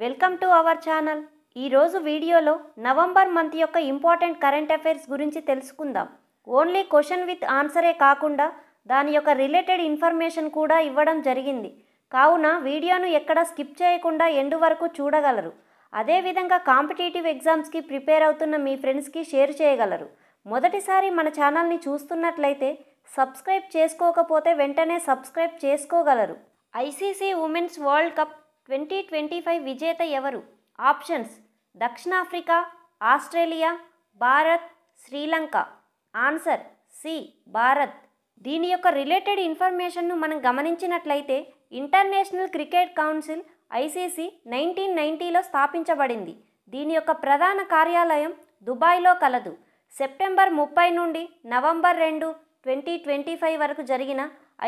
Welcome to our channel. ఈరోజు వీడియోలో November month యొక్క ఇంపార్టెంట్ కరెంట్ అఫైర్స్ గురించి తెలుసుకుందాం. ఓన్లీ క్వశ్చన్ విత్ ఆన్సరే కాకుండా దాని యొక్క రిలేటెడ్ ఇన్ఫర్మేషన్ కూడా ఇవ్వడం జరిగింది. కావున వీడియోను ఎక్కడ స్కిప్ చేయకుండా ఎండ్ వరకు చూడగలరు. అదేవిధంగా కాంపిటేటివ్ ఎగ్జామ్స్కి ప్రిపేర్ అవుతున్న మీ ఫ్రెండ్స్కి షేర్ చేయగలరు. మొదటిసారి మన ఛానల్ని చూస్తున్నట్లయితే సబ్స్క్రైబ్ చేసుకోకపోతే వెంటనే సబ్స్క్రైబ్ చేసుకోగలరు. ఐసీసీ ఉమెన్స్ వరల్డ్ కప్ 2025 విజేత ఎవరు? ఆప్షన్స్: దక్షిణాఫ్రికా, Australia, Bharat, Sri Lanka. Answer C, Bharat. దీని యొక్క రిలేటెడ్ ఇన్ఫర్మేషన్ను మనం గమనించినట్లయితే ఇంటర్నేషనల్ క్రికెట్ కౌన్సిల్ ఐసీసీ 1990లో స్థాపించబడింది. దీని యొక్క ప్రధాన కార్యాలయం దుబాయ్లో కలదు. సెప్టెంబర్ 30 నుండి నవంబర్ 2, 2025 వరకు జరిగిన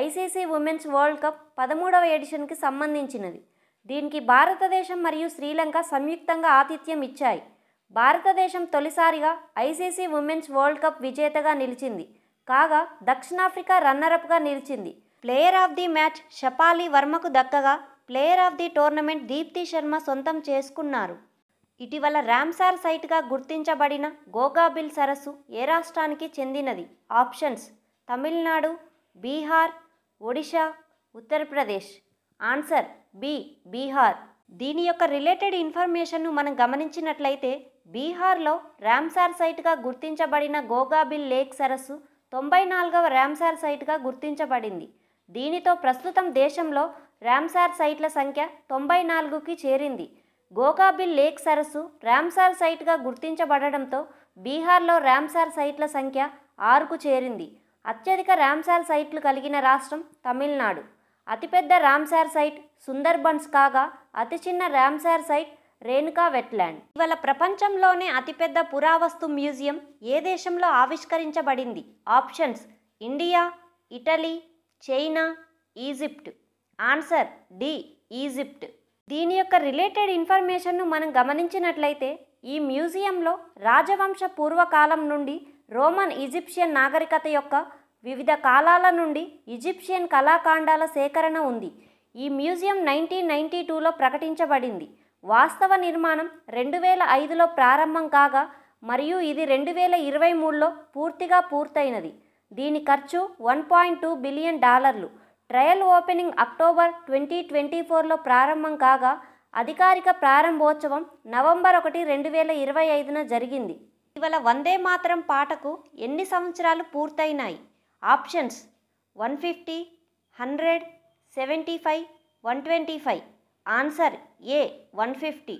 ఐసీసీ ఉమెన్స్ వరల్డ్ కప్ 13వ ఎడిషన్కి సంబంధించినది. దీనికి భారతదేశం మరియు శ్రీలంక సంయుక్తంగా ఆతిథ్యం ఇచ్చాయి. భారతదేశం తొలిసారిగా ఐసీసీ ఉమెన్స్ వరల్డ్ కప్ విజేతగా నిలిచింది. కాగా దక్షిణాఫ్రికా రన్నరప్గా నిలిచింది. Player of the match Shafali వర్మకు దక్కగా player of the tournament Deepti Sharma సొంతం చేసుకున్నారు. ఇటీవల రామ్సార్ సైట్గా గుర్తించబడిన గోగాబిల్ సరస్సు ఏ రాష్ట్రానికి చెందినది? Options: Tamil Nadu, Bihar, Odisha, Uttar Pradesh. Answer B, Bihar. దీని యొక్క రిలేటెడ్ ఇన్ఫర్మేషన్ను మనం గమనించినట్లయితే బీహార్లో రామ్సార్ సైట్గా గుర్తించబడిన గోగాబిల్ లేక్ సరస్సు 94వ రామ్సార్ సైట్గా గుర్తించబడింది. దీనితో ప్రస్తుతం దేశంలో రామ్సార్ సైట్ల సంఖ్య 94కి చేరింది. గోగాబిల్ లేక్ సరస్సు రామ్సార్ సైట్గా గుర్తించబడడంతో బీహార్లో రామ్సార్ సైట్ల సంఖ్య 6కు చేరింది. అత్యధిక రామ్సార్ సైట్లు కలిగిన రాష్ట్రం తమిళనాడు. అతిపెద్ద రామ్సార్ సైట్ సుందర్బన్స్ కాగా అతి చిన్న రామ్సార్ సైట్ రేణుకా వెట్లాండ్. ఇవాళ ప్రపంచంలోనే అతిపెద్ద పురావస్తు మ్యూజియం ఏ దేశంలో ఆవిష్కరించబడింది? Options: India, Italy, China, Egypt. Answer D, Egypt. దీని యొక్క రిలేటెడ్ ఇన్ఫర్మేషన్ను మనం గమనించినట్లయితే ఈ మ్యూజియంలో రాజవంశ పూర్వకాలం నుండి రోమన్ ఈజిప్షియన్ నాగరికత యొక్క వివిధ కాలాల నుండి ఈజిప్షియన్ కళాఖండాల సేకరణ ఉంది. ఈ మ్యూజియం 1992లో ప్రకటించబడింది. వాస్తవ నిర్మాణం 2005లో ప్రారంభం కాగా మరియు ఇది 2023లో పూర్తిగా పూర్తయినది. దీని ఖర్చు $1.2 బిలియన్. ట్రయల్ ఓపెనింగ్ అక్టోబర్ 2024లో ప్రారంభం కాగా అధికారిక ప్రారంభోత్సవం నవంబర్ 1, 2025న జరిగింది. ఇవాళ వందే మాతరం పాటకు ఎన్ని సంవత్సరాలు పూర్తయినాయి? ఆప్షన్స్: 150, 100, 75, 125. ఆన్సర్ ఏ, 150.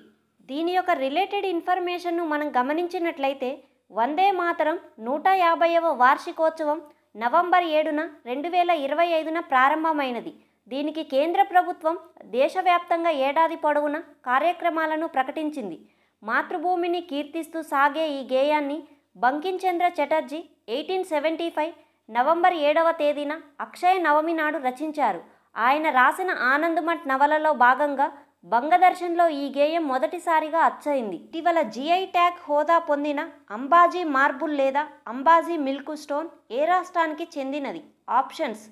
దీని యొక్క రిలేటెడ్ ఇన్ఫర్మేషన్ను మనం గమనించినట్లయితే వందే మాతరం 150వ వార్షికోత్సవం నవంబర్ 7న 2025న ప్రారంభమైనది. దీనికి కేంద్ర ప్రభుత్వం దేశవ్యాప్తంగా ఏడాది పొడవునా కార్యక్రమాలను ప్రకటించింది. మాతృభూమిని కీర్తిస్తూ సాగే ఈ గేయాన్ని బంకించంద్ర చటర్జీ 1875 నవంబర్ 7వ తేదీన అక్షయ నవమి నాడు రచించారు. ఆయన రాసిన ఆనందమఠ్ నవలలో భాగంగా బంగదర్శన్లో ఈ గేయం మొదటిసారిగా అచ్చయింది. ఇటీవల జిఐ ట్యాగ్ హోదా పొందిన అంబాజీ మార్బుల్ లేదా అంబాజీ మిల్క్ స్టోన్ ఏ రాష్ట్రానికి చెందినది? Options: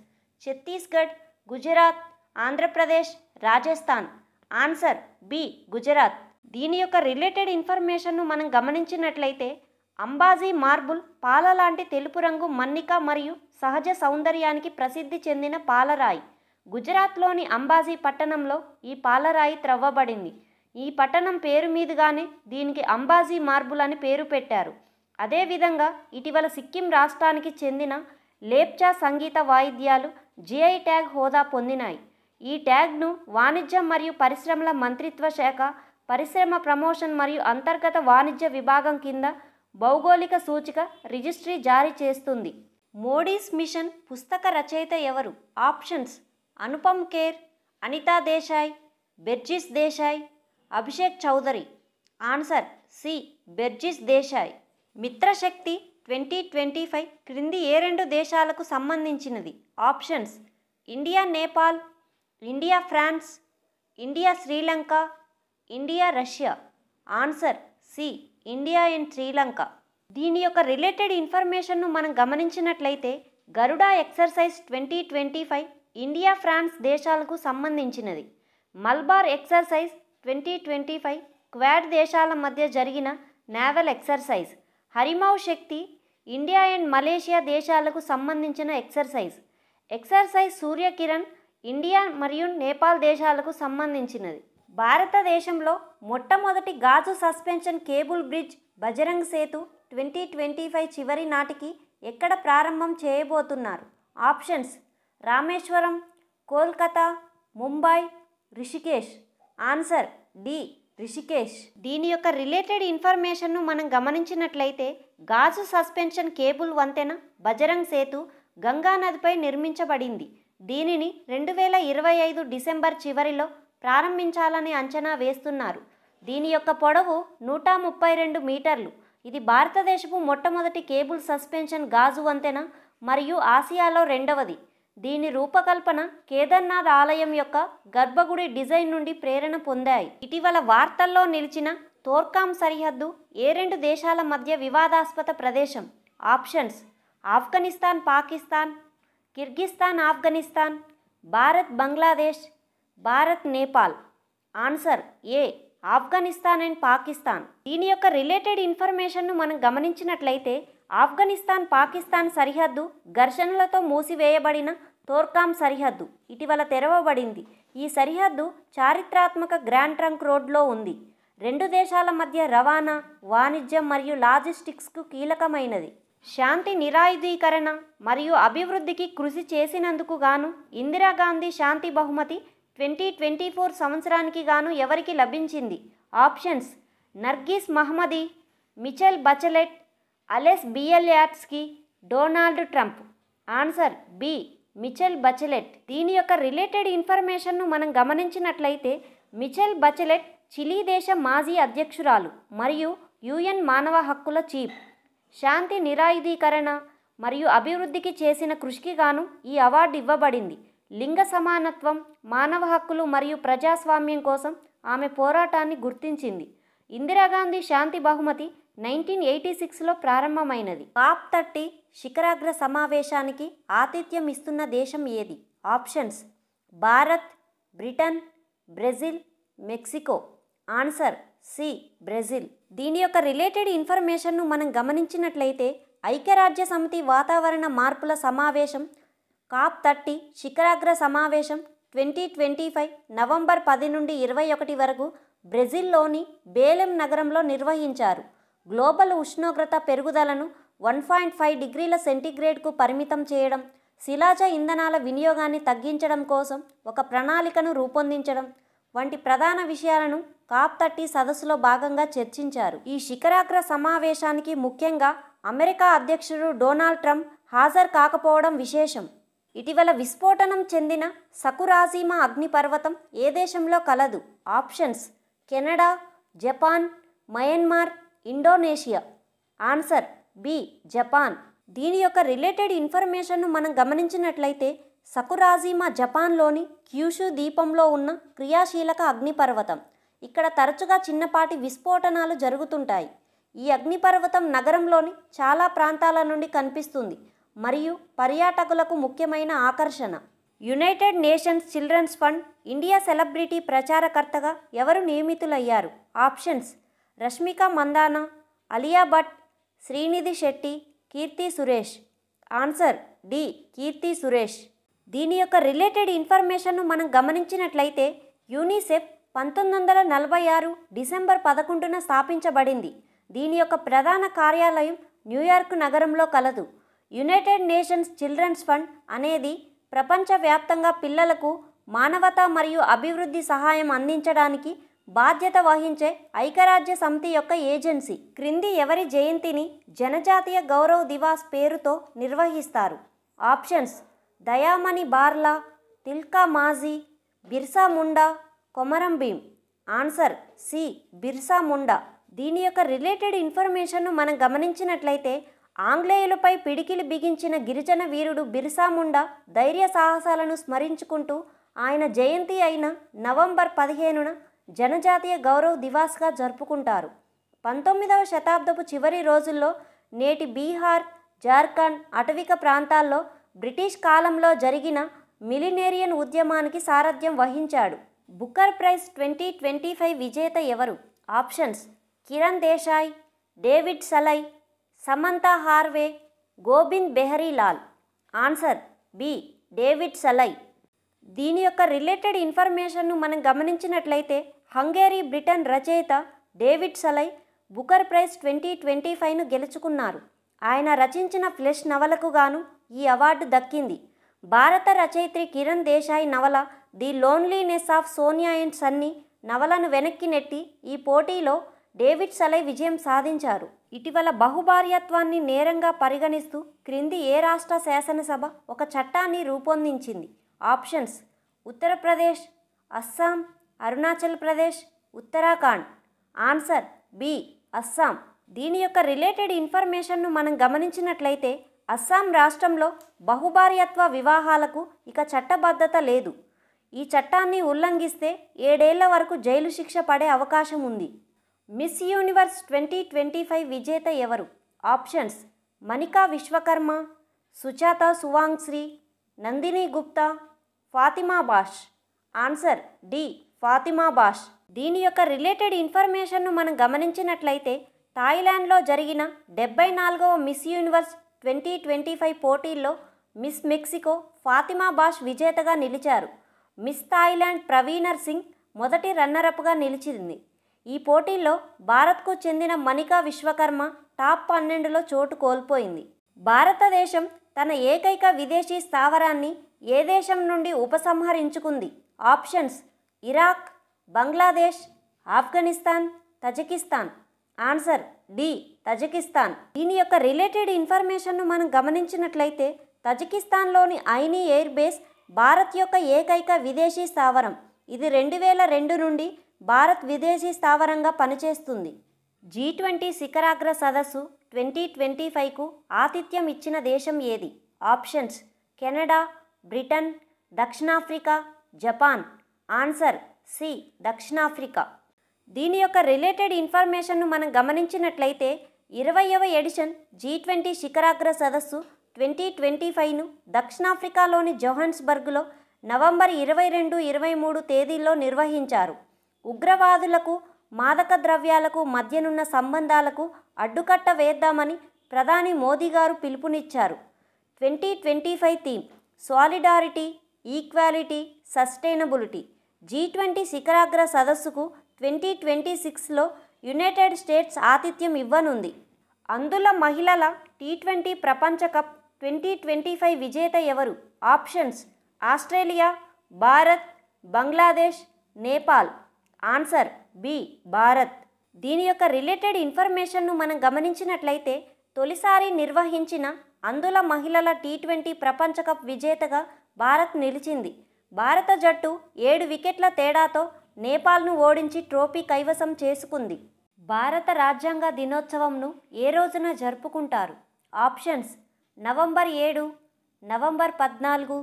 Chhattisgarh, Gujarat, Andhra Pradesh, Rajasthan. Answer B, Gujarat. దీని యొక్క రిలేటెడ్ ఇన్ఫర్మేషన్ను మనం గమనించినట్లయితే అంబాజీ మార్బుల్ పాల లాంటి తెలుపు రంగు మన్నిక మరియు సహజ సౌందర్యానికి ప్రసిద్ధి చెందిన పాలరాయి. గుజరాత్లోని అంబాజీ పట్టణంలో ఈ పాలరాయి త్రవ్వబడింది. ఈ పట్టణం పేరు మీదుగానే దీనికి అంబాజీ మార్బుల్ అని పేరు పెట్టారు. అదేవిధంగా ఇటీవల సిక్కిం రాష్ట్రానికి చెందిన లేప్చా సంగీత వాయిద్యాలు జిఐ ట్యాగ్ హోదా పొందినాయి. ఈ ట్యాగ్ను వాణిజ్యం మరియు పరిశ్రమల మంత్రిత్వ శాఖ పరిశ్రమ ప్రమోషన్ మరియు అంతర్గత వాణిజ్య విభాగం కింద భౌగోళిక సూచిక రిజిస్ట్రీ జారీ చేస్తుంది. మోడీస్ మిషన్ పుస్తక రచయిత ఎవరు? Options: Anupam Kher, Anita Desai, Berjis Desai, Abhishek Chaudhary. Answer C, Berjis Desai. Mitra Shakti 2025 క్రింది ఏ 2 దేశాలకు సంబంధించినది? Options: India Nepal, India France, India Sri Lanka, India Russia. Answer C, India and Sri Lanka. దీని యొక్క రిలేటెడ్ ఇన్ఫర్మేషన్ను మనం గమనించినట్లయితే గరుడా ఎక్సర్సైజ్ 2025 ఇండియా ఫ్రాన్స్ దేశాలకు సంబంధించినది. మల్బార్ ఎక్సర్సైజ్ 2025 క్వాడ్ దేశాల మధ్య జరిగిన naval exercise. హరిమౌ Shakti India and Malaysia దేశాలకు సంబంధించిన ఎక్సర్సైజ్. ఎక్సర్సైజ్ సూర్యకిరణ్ ఇండియా మరియు నేపాల్ దేశాలకు సంబంధించినది. భారతదేశంలో మొట్టమొదటి గాజు suspension cable bridge Bajrang Setu 2025 చివరి నాటికి ఎక్కడ ప్రారంభం చేయబోతున్నారు? Options: Rameswaram, Kolkata, Mumbai, Rishikesh. Answer D, Rishikesh. దీని యొక్క రిలేటెడ్ ఇన్ఫర్మేషన్ను మనం గమనించినట్లయితే గాజు సస్పెన్షన్ కేబుల్ వంతెన బజరంగ్ సేతు గంగా నదిపై నిర్మించబడింది. దీనిని 2025 డిసెంబర్ చివరిలో ప్రారంభించాలని అంచనా వేస్తున్నారు. దీని యొక్క పొడవు 132 మీటర్లు. ఇది భారతదేశపు మొట్టమొదటి కేబుల్ సస్పెన్షన్ గాజు వంతెన మరియు ఆసియాలో రెండవది. దీని రూపకల్పన కేదార్నాథ్ ఆలయం యొక్క గర్భగుడి డిజైన్ నుండి ప్రేరణ పొందాయి. ఇటీవల వార్తల్లో నిలిచిన తోర్కామ్ సరిహద్దు ఏ రెండు దేశాల మధ్య వివాదాస్పద ప్రదేశం? Options: Afghanistan Pakistan, Kyrgyzstan Afghanistan, Bharat Bangladesh, Bharat Nepal. Answer A, Afghanistan and Pakistan. దీని యొక్క రిలేటెడ్ ఇన్ఫర్మేషన్ను మనం గమనించినట్లయితే ఆఫ్ఘనిస్తాన్ పాకిస్తాన్ సరిహద్దు ఘర్షణలతో మూసివేయబడిన తోర్కామ్ సరిహద్దు ఇటీవల తెరవబడింది. ఈ సరిహద్దు చారిత్రాత్మక గ్రాండ్ ట్రంక్ రోడ్లో ఉంది. రెండు దేశాల మధ్య రవాణా, వాణిజ్యం మరియు లాజిస్టిక్స్కు కీలకమైనది. శాంతి నిరాయుధీకరణ మరియు అభివృద్ధికి కృషి చేసినందుకు గాను ఇందిరాగాంధీ శాంతి బహుమతి 2024 సంవత్సరానికి గాను ఎవరికి లభించింది? Options: Narges Mohammadi, Michelle Bachelet, Ales Bialiatski, Donald Trump. Answer B, Michelle Bachelet. దీని యొక్క రిలేటెడ్ ఇన్ఫర్మేషన్ను మనం గమనించినట్లయితే మిచెల్ బచెలెట్ చిలీ దేశ మాజీ అధ్యక్షురాలు మరియు యుఎన్ మానవ హక్కుల చీఫ్. శాంతి నిరాయుధీకరణ మరియు అభివృద్ధికి చేసిన కృషికి గాను ఈ అవార్డు ఇవ్వబడింది. లింగ సమానత్వం, మానవ హక్కులు మరియు ప్రజాస్వామ్యం కోసం ఆమె పోరాటాన్ని గుర్తించింది. ఇందిరాగాంధీ శాంతి బహుమతి 1986లో ప్రారంభమైనది. COP 30 శిఖరాగ్ర సమావేశానికి ఆతిథ్యం ఇస్తున్న దేశం ఏది? Options: Bharat, Britain, Brazil, Mexico. Answer C, Brazil. దీని యొక్క రిలేటెడ్ ఇన్ఫర్మేషన్ను మనం గమనించినట్లయితే ఐక్యరాజ్య సమితి వాతావరణ మార్పుల సమావేశం COP 30 శిఖరాగ్ర సమావేశం 2025 నవంబర్ 10 నుండి 21 వరకు బ్రెజిల్లోని బేలెం నగరంలో నిర్వహించారు. గ్లోబల్ ఉష్ణోగ్రత పెరుగుదలను 1.5 డిగ్రీల సెంటీగ్రేడ్కు పరిమితం చేయడం, శిలాజ ఇంధనాల వినియోగాన్ని తగ్గించడం కోసం ఒక ప్రణాళికను రూపొందించడం వంటి ప్రధాన విషయాలను COP 30 సదస్సులో భాగంగా చర్చించారు. ఈ శిఖరాగ్ర సమావేశానికి ముఖ్యంగా అమెరికా అధ్యక్షుడు డొనాల్డ్ ట్రంప్ హాజరు కాకపోవడం విశేషం. ఇటీవల విస్ఫోటనం చెందిన సకురాజిమా అగ్నిపర్వతం ఏ దేశంలో కలదు? Options: Canada, Japan, Myanmar, Indonesia. Answer B, Japan. దీని యొక్క రిలేటెడ్ ఇన్ఫర్మేషన్ను మనం గమనించినట్లయితే సకురాజిమా జపాన్లోని క్యూషు ద్వీపంలో ఉన్న క్రియాశీలక అగ్నిపర్వతం. ఇక్కడ తరచుగా చిన్నపాటి విస్ఫోటనాలు జరుగుతుంటాయి. ఈ అగ్నిపర్వతం నగరంలోని చాలా ప్రాంతాల నుండి కనిపిస్తుంది మరియు పర్యాటకులకు ముఖ్యమైన ఆకర్షణ. United Nations Children's Fund India celebrity ప్రచారకర్తగా ఎవరు నియమితులయ్యారు? Options: Rashmika Mandanna, Alia Bhatt, Srinidhi Shetty, Keerthy Suresh. Answer D, Keerthy Suresh. దీని యొక్క రిలేటెడ్ ఇన్ఫర్మేషన్ను మనం గమనించినట్లయితే యూనిసెఫ్ 1946 డిసెంబర్ 11న స్థాపించబడింది. దీని యొక్క ప్రధాన కార్యాలయం న్యూయార్క్ నగరంలో కలదు. యునైటెడ్ నేషన్స్ చిల్డ్రన్స్ ఫండ్ అనేది ప్రపంచవ్యాప్తంగా పిల్లలకు మానవతా మరియు అభివృద్ధి సహాయం అందించడానికి బాధ్యత వహించే ఐక్యరాజ్య సమితి యొక్క ఏజెన్సీ. క్రింది ఎవరి జయంతిని జనజాతీయ గౌరవ్ దివాస్ పేరుతో నిర్వహిస్తారు? Options: Dayamani Barla, Tilka Majhi, Birsa Munda, Komaram Bheem. Answer C, Birsa Munda. దీని యొక్క రిలేటెడ్ ఇన్ఫర్మేషన్ను మనం గమనించినట్లయితే ఆంగ్లేయులపై పిడికిలి బిగించిన గిరిజన వీరుడు బిర్సా ముండా ధైర్య సాహసాలను స్మరించుకుంటూ ఆయన జయంతి అయిన నవంబర్ 15న జనజాతీయ గౌరవ్ దివాస్గా జరుపుకుంటారు. 19వ శతాబ్దపు చివరి రోజుల్లో నేటి బీహార్, జార్ఖండ్ అటవిక ప్రాంతాల్లో బ్రిటిష్ కాలంలో జరిగిన మిలినేరియన్ ఉద్యమానికి సారథ్యం వహించాడు. బుకర్ ప్రైజ్ 2025 విజేత ఎవరు? Options: Kiran Desai, David Szalay, Samantha Harvey, Gobind Beharilal. Answer B, David Szalay. దీని యొక్క రిలేటెడ్ ఇన్ఫర్మేషన్ను మనం గమనించినట్లయితే హంగేరీ బ్రిటన్ రచయిత డేవిడ్ సలై బుకర్ ప్రైజ్ 2025ను గెలుచుకున్నారు. ఆయన రచించిన ఫ్లెష్ నవలకు గాను ఈ అవార్డు దక్కింది. భారత రచయిత్రి కిరణ్ దేశాయ్ నవల the loneliness of Sonia and Sunny నవలను వెనక్కి నెట్టి ఈ పోటీలో డేవిడ్ సలై విజయం సాధించారు. ఇటీవల బహుభార్యత్వాన్ని నేరంగా పరిగణిస్తూ క్రింది ఏ రాష్ట్ర శాసనసభ ఒక చట్టాన్ని రూపొందించింది? Options: Uttar Pradesh, Assam, Arunachal Pradesh, Uttarakhand. Answer B, Assam. దీని యొక్క రిలేటెడ్ ఇన్ఫర్మేషన్ను మనం గమనించినట్లయితే అస్సాం రాష్ట్రంలో బహుభార్యత్వ వివాహాలకు ఇక చట్టబద్ధత లేదు. ఈ చట్టాన్ని ఉల్లంఘిస్తే 7 ఏళ్ల వరకు జైలు శిక్ష పడే అవకాశం ఉంది. మిస్ యూనివర్స్ 2025 విజేత ఎవరు? Options: Manika Vishwakarma, Suchata Chuangsri, Nandini Gupta, Fatima Bosch. Answer D, Fatima Bosch. దీని యొక్క రిలేటెడ్ ఇన్ఫర్మేషన్ను మనం గమనించినట్లయితే థాయిలాండ్లో జరిగిన 74వ మిస్ యూనివర్స్ 2025 పోటీల్లో మిస్ మెక్సికో ఫాతిమా బాష్ విజేతగా నిలిచారు. మిస్ థాయిలాండ్ ప్రవీణర్ సింగ్ మొదటి రన్నరప్గా నిలిచింది. ఈ పోటీల్లో భారత్కు చెందిన మనికా విశ్వకర్మ టాప్ 12లో చోటు కోల్పోయింది. భారతదేశం తన ఏకైక విదేశీ స్థావరాన్ని ఏ దేశం నుండి ఉపసంహరించుకుంది? Options: Iraq, Bangladesh, Afghanistan, Tajikistan. Answer D, Tajikistan. దీని యొక్క రిలేటెడ్ ఇన్ఫర్మేషన్ను మనం గమనించినట్లయితే తజికిస్తాన్లోని ఐనీ ఎయిర్ బేస్ భారత్ యొక్క ఏకైక విదేశీ స్థావరం. ఇది 2002 నుండి భారత్ విదేశీ స్థావరంగా పనిచేస్తుంది. G20 శిఖరాగ్ర సదస్సు 2025కు ఆతిథ్యం ఇచ్చిన దేశం ఏది? ఆప్షన్స్: కెనడా, బ్రిటన్, దక్షిణాఫ్రికా, జపాన్. ఆన్సర్ సి, దక్షిణాఫ్రికా. దీని యొక్క రిలేటెడ్ ఇన్ఫర్మేషన్ను మనం గమనించినట్లయితే 20వ ఎడిషన్ G20 శిఖరాగ్ర సదస్సు 2025ను దక్షిణాఫ్రికాలోని జోహాన్స్బర్గ్లో నవంబర్ 22, 23 తేదీల్లో నిర్వహించారు. ఉగ్రవాదులకు, మాదక ద్రవ్యాలకు మధ్యనున్న సంబంధాలకు అడ్డుకట్ట వేద్దామని ప్రధాని మోదీ గారు పిలుపునిచ్చారు. 2025 theme: solidarity, equality, sustainability. G20 శిఖరాగ్ర సదస్సుకు 2026లో యునైటెడ్ స్టేట్స్ ఆతిథ్యం ఇవ్వనుంది. అందుల మహిళల T20 ప్రపంచ కప్ 2025 విజేత ఎవరు? Options: Australia, Bharat, Bangladesh, Nepal. Answer B, Bharat. దీని యొక్క రిలేటెడ్ ఇన్ఫర్మేషన్ను మనం గమనించినట్లయితే తొలిసారి నిర్వహించిన అందుల మహిళల T20 ప్రపంచ కప్ విజేతగా భారత్ నిలిచింది. భారత జట్టు 7 వికెట్ల తేడాతో నేపాల్ను ఓడించి ట్రోఫీ కైవసం చేసుకుంది. భారత రాజ్యాంగ దినోత్సవంను ఏ రోజున జరుపుకుంటారు? Options: November 7, November 14,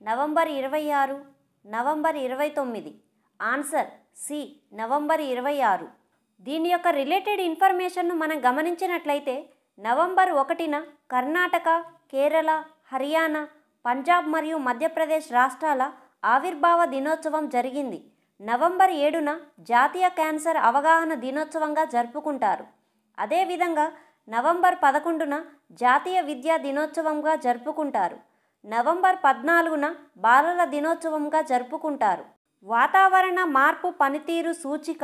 November 26, November 29. Answer C, November 26. దీని యొక్క రిలేటెడ్ ఇన్ఫర్మేషన్ను మనం గమనించినట్లయితే నవంబర్ 1న కర్ణాటక, కేరళ, హర్యానా, పంజాబ్ మరియు మధ్యప్రదేశ్ రాష్ట్రాల ఆవిర్భావ దినోత్సవం జరిగింది. నవంబర్ 7న జాతీయ క్యాన్సర్ అవగాహన దినోత్సవంగా జరుపుకుంటారు. అదేవిధంగా నవంబర్ 11న జాతీయ విద్యా దినోత్సవంగా జరుపుకుంటారు. నవంబర్ 14న బాలల దినోత్సవంగా జరుపుకుంటారు. వాతావరణ మార్పు పనితీరు సూచిక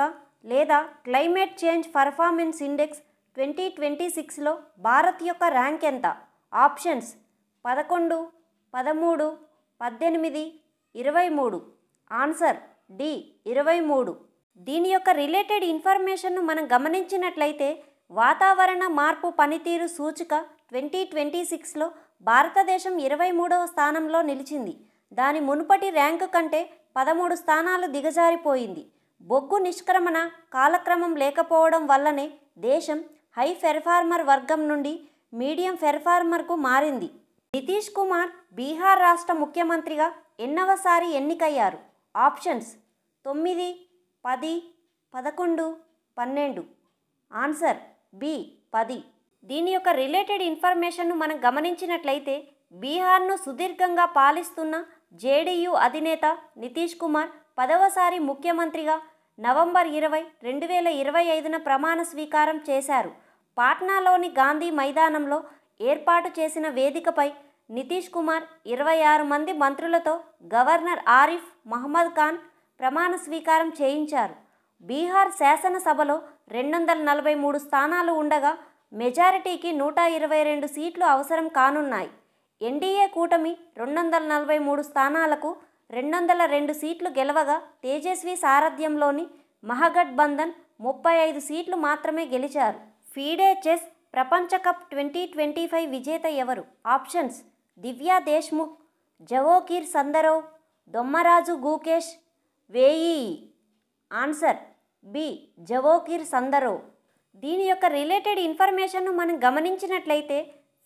లేదా క్లైమేట్ చేంజ్ పర్ఫార్మెన్స్ ఇండెక్స్ 2026లో భారత్ యొక్క ర్యాంక్ ఎంత? ఆప్షన్స్: 11, 13, 18, 23. Answer D, 23. దీని యొక్క రిలేటెడ్ ఇన్ఫర్మేషన్ను మనం గమనించినట్లయితే వాతావరణ మార్పు పనితీరు సూచిక 2026లో భారతదేశం 23వ స్థానంలో నిలిచింది. దాని మునుపటి ర్యాంకు కంటే 13 స్థానాలు దిగజారిపోయింది. బొగ్గు నిష్క్రమణ కాలక్రమం లేకపోవడం వల్లనే దేశం హై పెర్ఫార్మర్ వర్గం నుండి మీడియం పెర్ఫార్మర్కు మారింది. నితీష్ కుమార్ బీహార్ రాష్ట్ర ముఖ్యమంత్రిగా ఎన్నవసారి ఎన్నికయ్యారు? ఆప్షన్స్: 9, 10, 11, 12. Answer B, 10. దీని యొక్క రిలేటెడ్ ఇన్ఫర్మేషన్ను మనం గమనించినట్లయితే బీహార్ను సుదీర్ఘంగా పాలిస్తున్న జేడీయూ అధినేత నితీష్ కుమార్ 10వసారి ముఖ్యమంత్రిగా నవంబర్ 20, 2025న ప్రమాణ స్వీకారం చేశారు. పాట్నాలోని గాంధీ మైదానంలో ఏర్పాటు చేసిన వేదికపై నితీష్ కుమార్ 26 మంది మంత్రులతో గవర్నర్ ఆరిఫ్ మహమ్మద్ ఖాన్ ప్రమాణ స్వీకారం చేయించారు. బీహార్ శాసనసభలో 243 స్థానాలు ఉండగా మెజారిటీకి 122 సీట్లు అవసరం కానున్నాయి. ఎన్డీఏ కూటమి 243 స్థానాలకు 202 సీట్లు గెలవగా తేజస్వి సారథ్యంలోని మహాగఠబంధన్ 35 సీట్లు మాత్రమే గెలిచారు. ఫీడే చెస్ ప్రపంచ కప్ 2025 విజేత ఎవరు? Options: Divya Deshmukh, Javokhir Sindarov, Dommaraju Gukesh, Wei Yi. Answer B, Javokhir Sindarov. దీని యొక్క రిలేటెడ్ ఇన్ఫర్మేషన్ను మనం గమనించినట్లయితే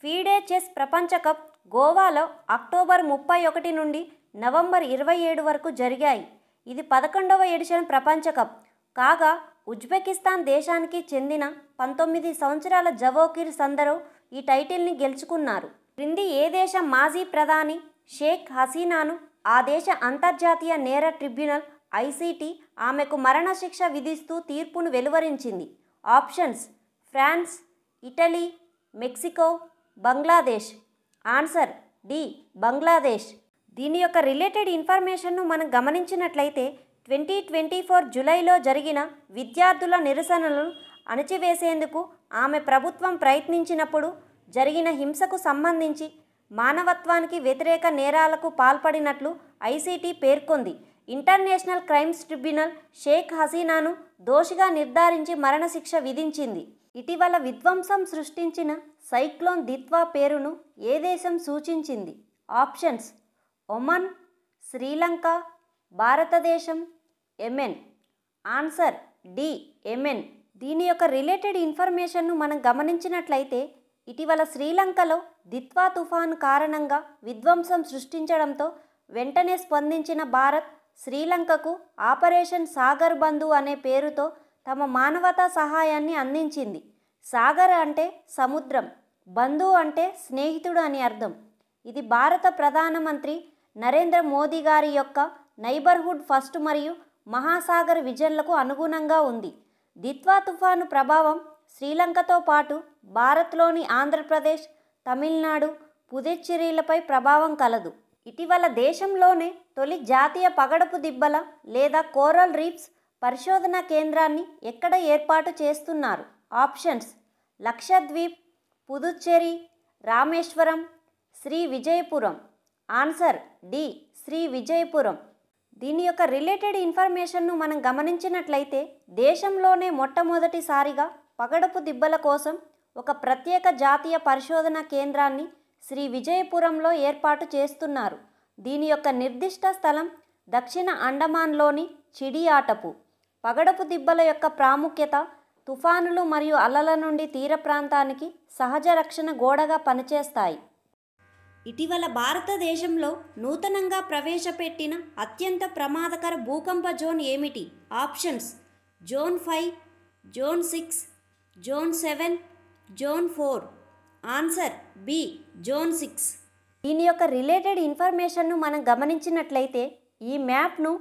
ఫీడే చెస్ ప్రపంచ కప్ గోవాలో అక్టోబర్ 31 నుండి నవంబర్ 27 వరకు జరిగాయి. ఇది 11వ ఎడిషన్ ప్రపంచ కప్ కాగా ఉజ్బెకిస్తాన్ దేశానికి చెందిన 19 సంవత్సరాల జవోకిర్ సందరోవ్ ఈ టైటిల్ని గెలుచుకున్నారు. క్రింది ఏ దేశం మాజీ ప్రధాని షేక్ హసీనాను ఆ దేశ అంతర్జాతీయ నేర ట్రిబ్యునల్ ఐసీటీ ఆమెకు మరణశిక్ష విధిస్తూ తీర్పును వెలువరించింది? Options: France, Italy, Mexico, Bangladesh. Answer D, Bangladesh. దీని యొక్క రిలేటెడ్ ఇన్ఫర్మేషన్ను మనం గమనించినట్లయితే 2024 జూలైలో జరిగిన విద్యార్థుల నిరసనలను అణచివేసేందుకు ఆమె ప్రభుత్వం ప్రయత్నించినప్పుడు జరిగిన హింసకు సంబంధించి మానవత్వానికి వ్యతిరేక నేరాలకు పాల్పడినట్లు ఐసీటీ పేర్కొంది. ఇంటర్నేషనల్ క్రైమ్స్ ట్రిబ్యునల్ షేక్ హసీనాను దోషిగా నిర్ధారించి మరణశిక్ష విధించింది. ఇటీవల విధ్వంసం సృష్టించిన సైక్లోన్ దిత్వా పేరును ఏ దేశం సూచించింది? ఆప్షన్స్: ఒమన్, శ్రీలంక, భారతదేశం, యెమెన్. Answer D, Yemen. దీని యొక్క రిలేటెడ్ ఇన్ఫర్మేషన్ను మనం గమనించినట్లయితే ఇటీవల శ్రీలంకలో దిత్వా తుఫాను కారణంగా విధ్వంసం సృష్టించడంతో వెంటనే స్పందించిన భారత్ శ్రీలంకకు ఆపరేషన్ సాగర్ బంధు అనే పేరుతో తమ మానవతా సహాయాన్ని అందించింది. సాగర్ అంటే సముద్రం, బంధు అంటే స్నేహితుడు అని అర్థం. ఇది భారత ప్రధానమంత్రి నరేంద్ర మోదీ గారి యొక్క నైబర్హుడ్ ఫస్ట్ మరియు మహాసాగర్ విజన్లకు అనుగుణంగా ఉంది. దిత్వా తుఫాను ప్రభావం శ్రీలంకతో పాటు భారత్లోని ఆంధ్రప్రదేశ్, తమిళనాడు, పుదుచ్చేరిలపై ప్రభావం కలదు. ఇటీవల దేశంలోనే తొలి జాతీయ పగడపు దిబ్బల లేదా కోరల్ రీఫ్స్ పరిశోధనా కేంద్రాన్ని ఎక్కడ ఏర్పాటు చేస్తున్నారు? Options: Lakshadweep, Puducherry, Rameswaram, Sri Vijayapuram. Answer D, Sri Vijayapuram. దీని యొక్క రిలేటెడ్ ఇన్ఫర్మేషన్ను మనం గమనించినట్లయితే దేశంలోనే మొట్టమొదటిసారిగా పగడపు దిబ్బల కోసం ఒక ప్రత్యేక జాతీయ పరిశోధనా కేంద్రాన్ని శ్రీ విజయపురంలో ఏర్పాటు చేస్తున్నారు. దీని యొక్క నిర్దిష్ట స్థలం దక్షిణ అండమాన్లోని చిడియాటపు. పగడపు దిబ్బల యొక్క ప్రాముఖ్యత తుఫానులు మరియు అలల నుండి తీర ప్రాంతానికి సహజ రక్షణ గోడగా పనిచేస్తాయి. ఇటీవల భారతదేశంలో నూతనంగా ప్రవేశపెట్టిన అత్యంత ప్రమాదకర భూకంప జోన్ ఏమిటి? Options: zone 5, zone 6, zone 7, zone 4. Answer B, zone 6. దీని యొక్క రిలేటెడ్ ఇన్ఫర్మేషన్ను మనం గమనించినట్లయితే ఈ మ్యాప్ను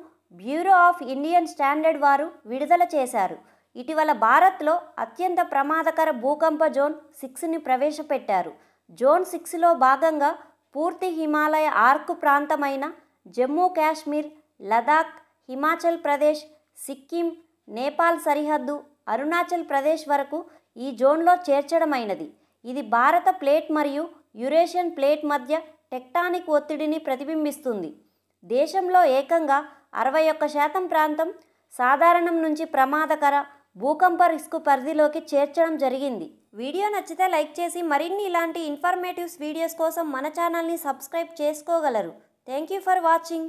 బ్యూరో ఆఫ్ ఇండియన్ స్టాండర్డ్ వారు విడుదల చేశారు. ఇటీవల భారత్లో అత్యంత ప్రమాదకర భూకంప జోన్ 6ని ప్రవేశపెట్టారు. జోన్ 6లో భాగంగా పూర్తి హిమాలయ ఆర్క్ ప్రాంతమైన జమ్మూ కాశ్మీర్, లదాఖ్, హిమాచల్ ప్రదేశ్, సిక్కిం, నేపాల్ సరిహద్దు, అరుణాచల్ ప్రదేశ్ వరకు ఈ జోన్లో చేర్చడమైనది. ఇది భారత ప్లేట్ మరియు యురేషియన్ ప్లేట్ మధ్య టెక్టానిక్ ఒత్తిడిని ప్రతిబింబిస్తుంది. దేశంలో ఏకంగా 61% ప్రాంతం సాధారణం నుంచి ప్రమాదకర భూకంప రిస్క్ పరిధిలోకి చేర్చడం జరిగింది. వీడియో నచ్చితే లైక్ చేసి మరిన్ని ఇలాంటి ఇన్ఫర్మేటివ్స్ వీడియోస్ కోసం మన ఛానల్ని సబ్స్క్రైబ్ చేసుకోగలరు. Thank you for watching.